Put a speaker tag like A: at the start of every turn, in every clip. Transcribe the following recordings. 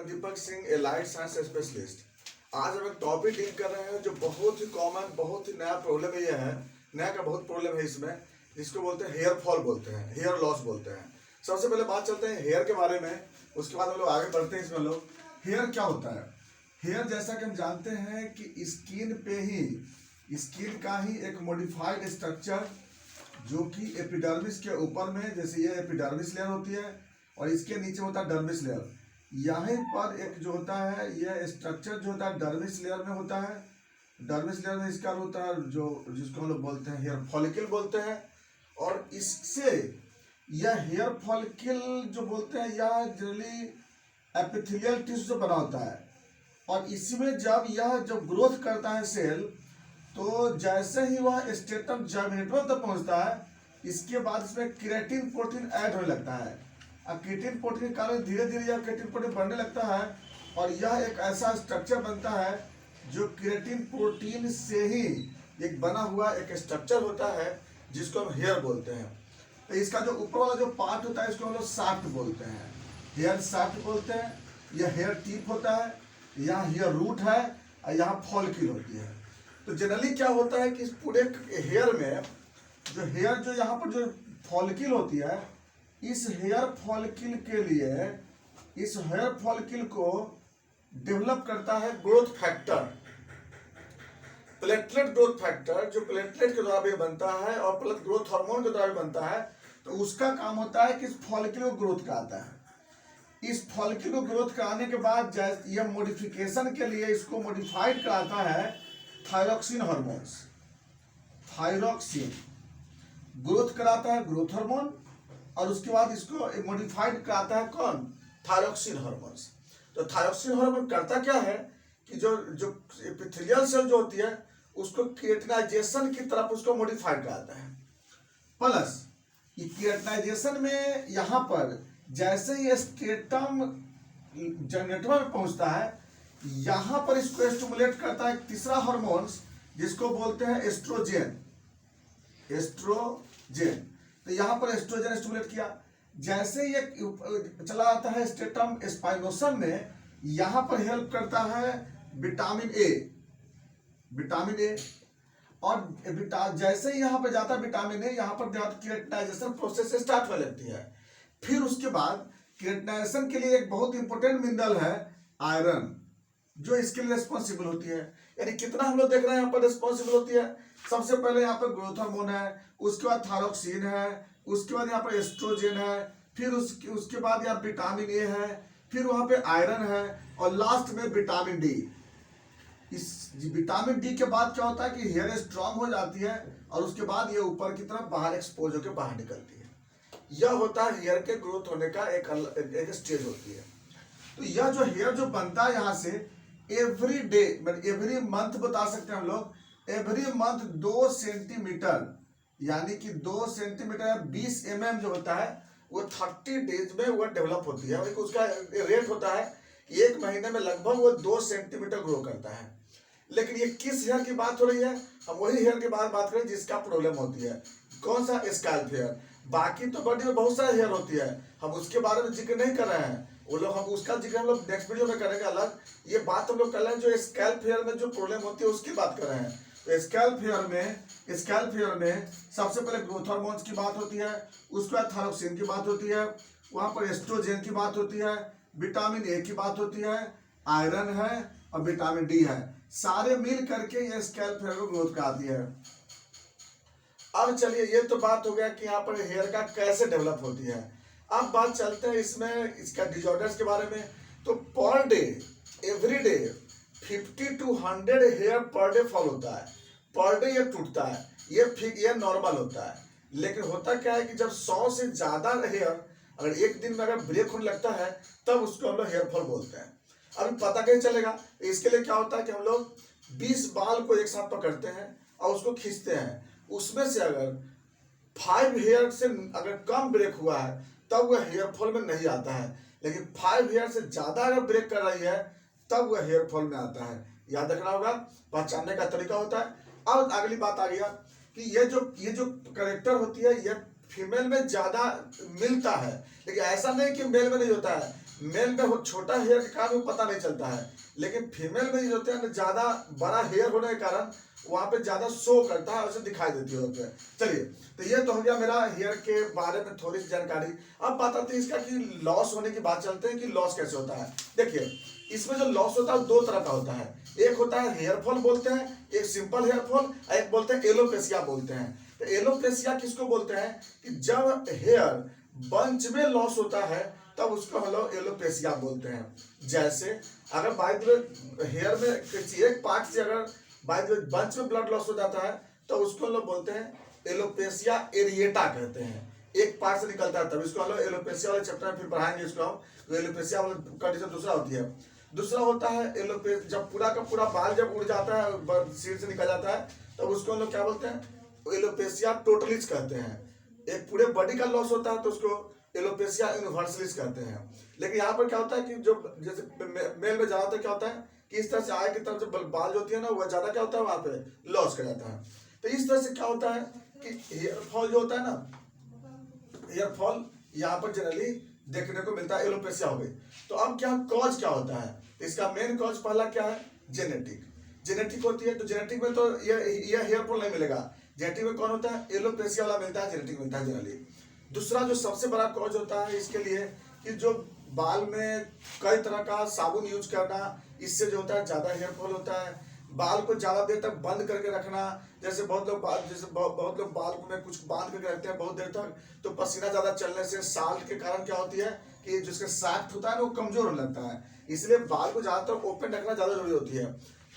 A: Deepak Singh, allied science specialist. आज हम एक टॉपिक डील कर रहे हैं जो बहुत ही कॉमन, बहुत ही नया प्रॉब्लम ये है, नया का बहुत प्रॉब्लम है इसमें, जिसको बोलते हैं हेयर फॉल बोलते हैं, हेयर लॉस बोलते हैं। सबसे पहले बात चलते हैं हेयर के बारे में, उसके बाद हम लोग आगे बढ़ते हैं इसमें। लोग हेयर क्या होता है? हेयर जैसा कि हम जानते हैं कि स्किन पे ही, स्किन का ही एक मॉडिफाइड स्ट्रक्चर जो कि एपिडर्मिस के ऊपर में, जैसे ये एपिडर्मिस लेयर होती है और इसके नीचे होता है डर्मिस लेयर। यहाँ पर एक जो होता है यह स्ट्रक्चर जो होता है डर्मिस लेयर में होता है। डर्मिस लेयर में इसका होता है जो जिसको हम लोग बोलते हैं हेयर फॉलिकल बोलते हैं। और इससे यह हेयर फॉलिकल जो बोलते हैं यह जनरली एपिथेलियल टिश्यू से बना होता है। और इसमें जब यह जब ग्रोथ करता है सेल, तो जैसे ही वह स्टेटम जर्मिनेटर तक पहुंचता है, इसके बाद इसमें केराटिन प्रोटीन ऐड होने लगता है। अब केराटिन प्रोटीन के कारण धीरे धीरे यह केराटिन प्रोटीन बढ़ने लगता है और यह एक ऐसा स्ट्रक्चर बनता है जो केराटिन प्रोटीन से ही एक बना हुआ एक स्ट्रक्चर होता है जिसको हम हेयर बोलते हैं। तो इसका जो ऊपर वाला जो पार्ट होता है इसको हम लोग शाफ्ट बोलते हैं, हेयर शाफ्ट बोलते हैं। यह हेयर टिप होता है, यहाँ हेयर रूट है और यहाँ फॉलिकल होती है। तो जनरली क्या होता है कि इस पूरे हेयर में जो हेयर जो यहाँ पर जो फॉलिकल होती है, इस हेयर फॉलिकल के लिए, इस हेयर फॉलिकल को डेवलप करता है growth factor, platelet growth factor, जो प्लेटलेट के द्वारा भी बनता है और प्लस ग्रोथ हार्मोन के द्वारा भी बनता है। तो उसका काम होता है कि इस फॉलिकल को ग्रोथ कराता है। इस फॉलिकल को ग्रोथ कराने के बाद यह मॉडिफिकेशन के लिए इसको मॉडिफाइड कराता है थायरोक्सिन हार्मोन्स। थायरोक्सिन ग्रोथ कराता है ग्रोथ हार्मोन और उसके बाद इसको मॉडिफाइड कराता है कौन? Thyroxine hormones. तो थायरोक्सिन हार्मोन करता क्या है कि जो एपिथेलियल सेल जो होती है उसको केराटिनाइजेशन की तरफ उसको मॉडिफाइड कराता है। प्लस ये केराटिनाइजेशन में यहाँ पर जैसे ही स्टेटम जनरेटर में पहुंचता है, यहाँ पर इसको स्टिमुलेट करता है तीसरा हार्मोन्स जिसको बोलते हैं एस्ट्रोजन। एस्ट्रोजन, तो यहाँ पर एस्ट्रोजन स्टिमुलेट किया। जैसे ये चला आता है स्टेटम स्पाइनोसम में, यहाँ पर हेल्प करता है विटामिन ए। विटामिन ए और जैसे ही यहाँ पर जाता है विटामिन ए, यहाँ पर केराटिनाइजेशन प्रोसेस स्टार्ट होने लगती है। फिर उसके बाद केराटिनाइजेशन के लिए एक बहुत इंपॉर्टेंट मिनरल है आयरन, जो इसके लिए रिस्पॉन्सिबल होती है। यानी कितना हम लोग देख रहे हैं यहाँ पर रिस्पॉन्सिबल होती है। सबसे पहले यहाँ पर ग्रोथ हार्मोन है, उसके बाद थायरोक्सिन है, उसके बाद यहाँ पर एस्ट्रोजन है, फिर उसके बाद यहाँ विटामिन ए है, फिर वहाँ पे आयरन है और लास्ट में विटामिन डी। इस विटामिन डी के बाद क्या होता है कि हेयर स्ट्रांग हो जाती है और उसके बाद ये ऊपर की तरफ बाहर एक्सपोज होकर बाहर निकलती है। यह होता है हेयर के ग्रोथ होने का एक स्टेज होती है। तो यह जो हेयर जो बनता है यहाँ से एवरी डे, एवरी मंथ बता सकते हैं हम लोग, एवरी मंथ 2 सेंटीमीटर, यानी कि 2 सेंटीमीटर 20 mm जो होता है वो 30 डेज में वो डेवलप होती है। उसका रेट होता है 1 महीने में लगभग वो 2 सेंटीमीटर ग्रो करता है। लेकिन ये किस हेयर की बात हो रही है? हम वही हेयर की बात करें जिसका प्रॉब्लम होती है। कौन सा? Scalp hair. बाकी तो बॉडी में बहुत सारे हेयर होती है, हम उसके बारे में जिक्र नहीं कर रहे हैं। वो लोग, हम उसका जिक्र हम लोग नेक्स्ट वीडियो में करेंगे अलग। ये बात हम लोग कर रहे हैं जो स्कैल्प हेयर में जो प्रॉब्लम होती है उसकी बात कर रहे हैं। तो स्कैल्प हेयर में सबसे पहले ग्रोथ हार्मोन्स की बात होती है, उसके बाद थायरोक्सिन की बात होती है, वहाँ पर एस्ट्रोजन की बात होती है, विटामिन ए की बात होती है, आयरन है और विटामिन डी है। सारे मिल करके ये स्कैल्प हेयर को ग्रोथ कराती है। अब चलिए, ये तो बात हो गया कि यहाँ पर हेयर का कैसे डेवलप होती है। अब बात चलते हैं इसमें इसका डिजॉर्डर्स के बारे में। तो per day, every day 50 to 100 hair per day fall होता है। पर डे ये टूटता है, ये नॉर्मल होता है। लेकिन होता क्या है कि जब 100 से ज्यादा हेयर अगर एक दिन में अगर ब्रेक होने लगता है, तब उसको हम लोग हेयर फॉल बोलते हैं। अभी पता कैसे चलेगा? इसके लिए क्या होता है कि हम लोग 20 बाल को एक साथ पकड़ते हैं और उसको खींचते हैं। उसमें से अगर 5 हेयर से अगर कम ब्रेक हुआ है तब वह हेयर फॉल में नहीं आता है, लेकिन 5 हेयर से ज्यादा अगर ब्रेक कर रही है तब वह हेयर फॉल में आता है। याद रखना होगा, पहचानने का तरीका होता है। अब अगली बात आ गया कि ये जो करेक्टर होती है ये फीमेल में ज्यादा मिलता है, लेकिन ऐसा नहीं कि मेल में नहीं होता है। मेल में छोटा हेयर के कारण वो पता नहीं चलता है, लेकिन फीमेल में जो होते हैं ज्यादा बड़ा हेयर होने के कारण वहां पे ज्यादा शो करता है, उसे दिखाई देती है। चलिए, तो ये तो हो गया मेरा हेयर के बारे में थोड़ी सी जानकारी। अब बात आती है इसका कि लॉस होने की बात चलते हैं कि लॉस कैसे होता है। देखिए, इसमें जो लॉस होता है दो तरह का होता है। एक होता है हेयर फॉल बोलते हैं, एक सिंपल हेयर फॉल, एक बोलते हैं एलोपेशिया बोलते हैं। तो एलोपेशिया किसको बोलते हैं कि जब हेयर बंच में लॉस होता है तब उसको हम लोग एलोपेशिया बोलते हैं। जैसे अगर बाय द वे हेयर में किसी एक पार्ट से अगर बाय द वे बंच में ब्लड लॉस हो जाता है तो उसको हम लोग बोलते हैं एलोपेशिया एरिएटा कहते हैं। एक पार्ट से निकलता है तब इसको हम लोग एलोपेशिया वाले चैप्टर में फिर पढ़ाएंगे इसको हम। तो एलोपेशिया वाला कंडीशन दूसरा होती है। दूसरा होता है एलोपेशिया जब पूरा का पूरा बाल जब उड़ जाता है, सिर से निकल जाता है, तब उसको हम लोग क्या बोलते हैं, एलोपेशिया टोटलिस कहते हैं। एक पूरे बॉडी का लॉस होता है तो उसको एलोपेशिया यूनिवर्सलिस कहते हैं। लेकिन यहाँ पर क्या होता है कि जो जैसे मेल में ज्यादातर क्या होता है कि इस तरह से आगे की तरफ जो बाल जो होती है ना वह ज्यादा क्या होता है वहां पे लॉस कर जाता है। तो इस तरह से क्या होता है कि हेयर फॉल जो होता है ना, हेयर फॉल यहाँ पर जनरली देखने को मिलता है, एलोपेशिया हो गई। तो अब क्या कॉज क्या होता है, इसका मेन कॉज पहला क्या है, जेनेटिक होती है। तो जेनेटिक में तो ये हेयर फॉल नहीं मिलेगा। जेनेटिक में कौन होता है, एलोपेशिया वाला मिलता है, जेनेटिक मिलता है जनरली। दूसरा जो सबसे बड़ा कॉज होता है इसके लिए कि जो बाल में कई तरह का साबुन यूज करना, इससे जो होता है ज्यादा हेयर फॉल होता है। बाल को ज्यादा देर तक बंद करके रखना, जैसे बहुत लोग बाल को में कुछ बांध करके रखते हैं बहुत देर तक, तो पसीना ज्यादा चलने से साल्ट के कारण क्या होती है कि जिसका शाफ्ट होता है ना वो कमजोर होने लगता है। इसलिए बाल को ज्यादातर ओपन रखना ज्यादा जरूरी होती है।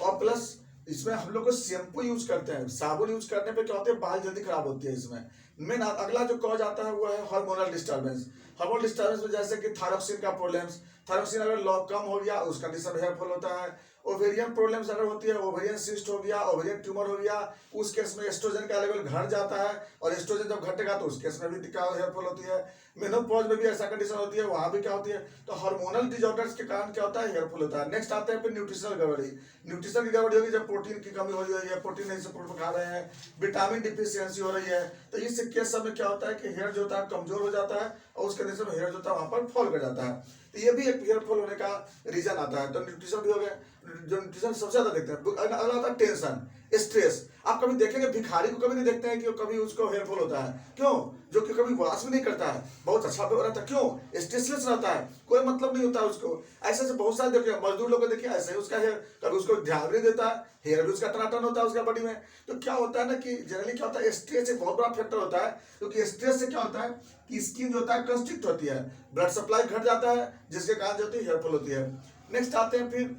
A: और प्लस इसमें हम लोग को शैम्पू यूज करते हैं, साबुन यूज करने पे क्या होते हैं, बाल जल्दी खराब होती है। इसमें मेन अगला जो कॉज आता है वो है हार्मोनल डिस्टर्बेंस। हार्मोनल डिस्टर्बेंस में जैसे कि थायरॉक्सिन का प्रॉब्लम्स, थायरॉक्सिन अगर कम हो गया उस कंडीशन हेयर फॉल होता है। ओवेरियन प्रॉब्लम्स अगर होती है, ओवेरियन सिस्ट हो गया, ओवेरियन ट्यूमर हो गया, उस केस में एस्ट्रोजन का लेवल घट जाता है, और एस्ट्रोजन जब घटेगा तो उस केस में भी दिक्कत हेयर फॉल होती है। मेनोपॉज में भी ऐसा कंडीशन होती है, वहां भी क्या होती है। तो हार्मोनल डिसऑर्डर्स के कारण क्या होता है, हेयर फॉल होता है। नेक्स्ट आते हैं फिर न्यूट्रिशनल गड़बड़ी। न्यूट्रिशन की गड़बड़ी होगी जब प्रोटीन की कमी हो रही है, प्रोटीन नहीं सपोर्ट खा रहे हैं, विटामिन डिफिशियंसी हो रही है, तो इस केस में क्या होता है कि हेयर जो होता है कमजोर हो जाता है, और उस कंडीशन में हेयर जो होता है वहां पर फॉल कर जाता है। तो ये भी एक हेयर फॉल होने का रीजन आता है। तो न्यूट्रिशन भी हो गया, जो न्यूट्रिशन सबसे ज्यादा देखते हैं। अगला आता है टेंशन, स्ट्रेस। आप कभी देखेंगे भिखारी को कभी नहीं देखते हैं कि कभी उसको हेयर फॉल होता है, क्यों, जो कि कभी वॉश भी नहीं करता है, बहुत अच्छा रहता है, क्यों, स्ट्रेसलेस रहता है, कोई मतलब नहीं होता है उसको। ऐसे ऐसे बहुत सारे देखिए मजदूर लोग को देखिए, ऐसे ही उसका हेयर, कभी उसको ध्यान भी देता है, हेयर भी उसका टनाटन होता है उसका बॉडी में। तो क्या होता है ना कि जनरली क्या होता है, स्ट्रेस एक बहुत बड़ा फैक्टर होता है, क्योंकि स्ट्रेस से क्या होता है कि स्किन जो होता है कंस्ट्रिक्ट होती है, ब्लड सप्लाई घट जाता है, जिसके कारण जो होती है हेयर फॉल होती है। नेक्स्ट आते हैं फिर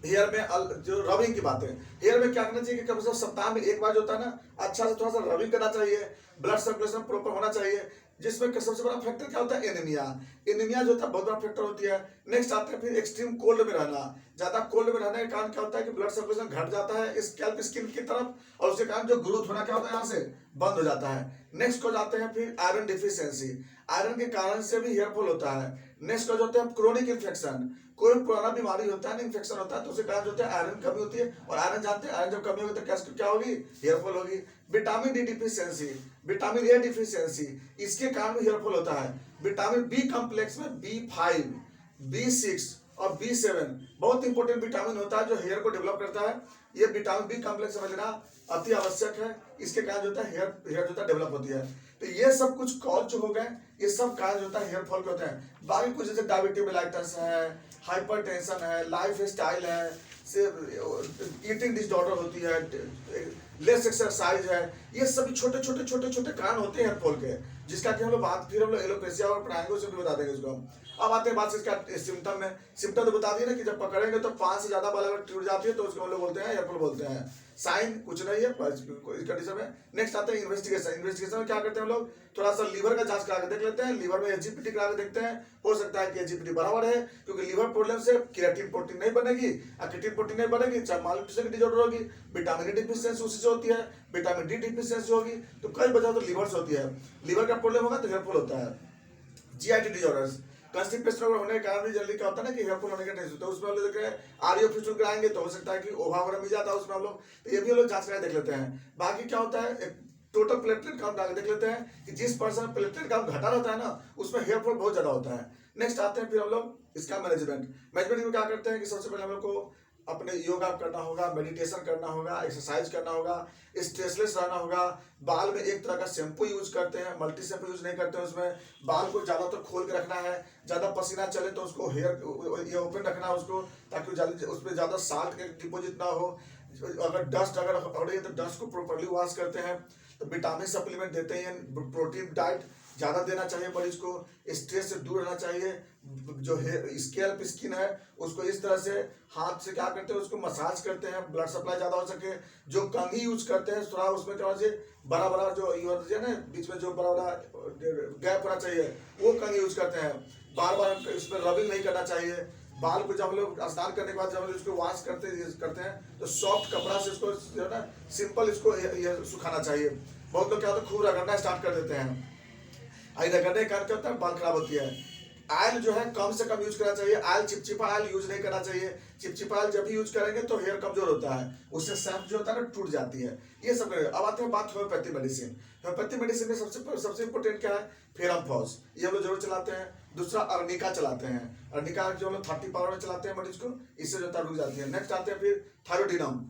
A: हेयर में जो रबिंग की बात है। हेयर में क्या करना चाहिए कि कम से कम सप्ताह में एक बार जो होता है ना, अच्छा से थोड़ा सा रबिंग करना चाहिए, ब्लड सर्कुलेशन प्रॉपर होना चाहिए। जिसमें सबसे बड़ा फैक्टर क्या होता है, एनीमिया। एनीमिया जो होता है बहुत बड़ा फैक्टर होती है। नेक्स्ट आते हैं फिर एक्सट्रीम कोल्ड में रहना। ज्यादा कोल्ड में रहने के कारण क्या होता है कि ब्लड सर्कुलेशन घट जाता है स्कैल्प स्किन की तरफ, और उसके कारण जो ग्रोथ होना क्या होता है यहाँ से बंद हो जाता है। नेक्स्ट को जाते हैं फिर आयरन डिफिशियंसी। आयरन के कारण से भी हेयर फॉल होता है। नेक्स्ट को होता है क्रोनिक इन्फेक्शन। कोई पुराना बीमारी होता है ना, इन्फेक्शन होता है, तो उसके कारण जो होता है आयरन कमी होती है, और आयरन जानते हैं आयरन जब कमी होगी तो क्या होगी, हेयर फॉल होगी। Vitamin D deficiency, vitamin A deficiency, इसके कारण भी हेयर फॉल होता है। विटामिन बी कॉम्प्लेक्स में B5, B6 और B7 बहुत इंपॉर्टेंट विटामिन होता है जो हेयर को डेवलप करता है। ये विटामिन बी कॉम्प्लेक्स समझ लेना अति आवश्यक है, इसके कारण जो होता है हेयर जो होता है डेवलप होती है। तो ये सब कुछ कॉज जो हो गए, ये सब कारण जो होता है हेयर फॉल के होते हैं। बाकी कुछ जैसे डायबिटीज मेलाइटस है, हाइपरटेंशन है, लाइफ स्टाइल है, ईटिंग डिसऑर्डर होती है, लेस एक्सरसाइज है, ये सभी छोटे छोटे कारण होते हैं हेयर फॉल के, जिसका कि हम लोग बात फिर हम लोग एलोपेशिया और पढ़ाएंगे उसमें भी बता देंगे इसको। अब आते हैं बात इसका सिम्टम में। सिम्टम तो बता दिए ना कि जब पकड़ेंगे तो 5 से ज्यादा बाल अगर टूट जाती है तो उसको हम लोग बोलते हैं हेयर फॉल बोलते हैं। साइन कुछ नहीं है कंडीशन में। नेक्स्ट आते हैं इन्वेस्टिगेशन। इन्वेस्टिगेशन में क्या करते हैं हम लोग, थोड़ा सा लीवर का जांच करा के देख लेते हैं। लीवर में एचजीपीटी करा के देखते हैं, हो सकता है कि एचजीपीटी बराबर है, क्योंकि लीवर प्रॉब्लम से केराटिन प्रोटीन नहीं बनेगी, केराटिन प्रोटीन नहीं बनेगी, चाहे मालन्यूट्रिशन की डिसऑर्डर होगी, विटामिन डी डिफिशियंसी उसी से होती है, विटामिन डी डिफिशियंसी होगी, तो कई वजह तो लीवर से होती है। लीवर का प्रॉब्लम होगा तो हेयर फॉल होता है। जीआईटी डिसऑर्डर्स, कंस्टिपेशन होने के कारण भी जल्दी क्या होता है ना कि हेयर फॉल होने का टेंशन होता है। उसमें हम लोग देख रहे हैं आरईओ फिस्टुला कराएंगे तो हो सकता है कि ओवा वगैरह मिल जाता है उसमें हम लोग, तो ये भी हम लोग जांच करा देख लेते हैं। बाकी क्या होता है, टोटल प्लेटलेट काउंट आगे देख लेते हैं कि जिस पर्सन प्लेटलेट काउंट घटा रहता है ना उसमें हेयर फॉल बहुत ज्यादा होता है। नेक्स्ट आते हैं फिर हम लोग इसका मैनेजमेंट में क्या करते हैं कि सबसे पहले हम लोग को अपने योगा करना होगा, मेडिटेशन करना होगा, एक्सरसाइज करना होगा, स्ट्रेसलेस रहना होगा। बाल में एक तरह का शैम्पू यूज करते हैं, मल्टी शैम्पू यूज नहीं करते हैं। उसमें बाल को ज़्यादातर खोल के रखना है, ज़्यादा पसीना चले तो उसको हेयर ये ओपन रखना है उसको, ताकि उसमें ज़्यादा साल्ट के डिपोजिट ना हो। अगर डस्ट अगर हो रही है तो डस्ट को प्रॉपरली वॉश करते हैं। तो विटामिन सप्लीमेंट देते हैं, प्रोटीन डाइट ज़्यादा देना चाहिए मरीज को, स्ट्रेस से दूर रहना चाहिए। जो स्कैल्प स्किन है उसको इस तरह से हाथ से क्या करते हैं, उसको मसाज करते हैं, ब्लड सप्लाई ज़्यादा हो सके। जो कंघी यूज करते हैं थोड़ा उसमें क्या होना बड़ा बड़ा जो है ना बीच में जो बड़ा बड़ा गैप होना चाहिए, वो कंघी यूज करते हैं। बार बार इसमें रबिंग नहीं करना चाहिए। बाल को जब हम लोग स्नान करने के बाद जब हम लोग इसको वॉश करते हैं तो सॉफ्ट कपड़ा से इसको जो है ना सिंपल इसको ये सुखाना चाहिए। बहुत लोग क्या होता है खूब रगड़ना स्टार्ट कर देते हैं, रगड़ने के कारण क्या होता है बाल खराब होती है। ऑयल जो है कम से कम यूज करना चाहिए। ऑयल चिपचिपा ऑयल यूज नहीं करना चाहिए। चिपचिपा ऑयल जब भी यूज करेंगे तो हेयर कमजोर होता है, उससे शैम्प जो होता है ना टूट जाती है। ये सब अब आते हैं बात होम्योपैथी मेडिसिन। होम्योपैथी मेडिसिन में सबसे इंपोर्टेंट क्या है, फेरमफॉस, ये हम लोग जरूर चलाते हैं। दूसरा अर्निका चलाते हैं, अर्निका जो हम लोग 30 पावर में चलाते हैं मरीज को, इससे जो होता है रुक जाती है। नेक्स्ट आते हैं फिर थायरोडिनम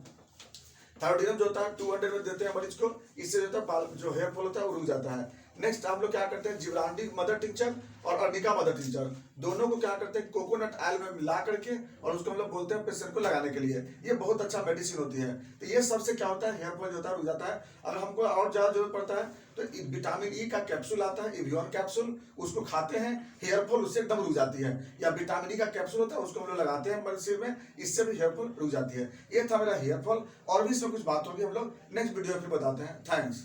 A: जो होता है 200 में देते हैं मरीज को, इससे जो होता है बाल जो हेयर फॉल होता है वो रुक जाता है। नेक्स्ट हम लोग क्या करते हैं, जिब्रांडी मदर टिंचर और अर्निका मदर टिंचर दोनों को क्या करते हैं कोकोनट ऑयल में मिला करके और उसको हम लोग बोलते हैं पेशेंट को लगाने के लिए। ये बहुत अच्छा मेडिसिन होती है। तो ये सबसे क्या होता है, हेयर फॉल जो होता है रुक जाता है। अगर हमको और ज्यादा जरूरत पड़ता है तो विटामिन ई का कैप्सूल आता है, इवियन कैप्सूल, उसको खाते हैं, हेयर फॉल उससे एकदम रुक जाती है। या विटामिन ई का कैप्सूल होता है उसको हम लोग लगाते हैं सिर में, इससे भी हेयर फॉल रुक जाती है। ये था मेरा हेयर फॉल, और भी इसमें कुछ बात होगी हम लोग नेक्स्ट वीडियो में बताते हैं। थैंक्स।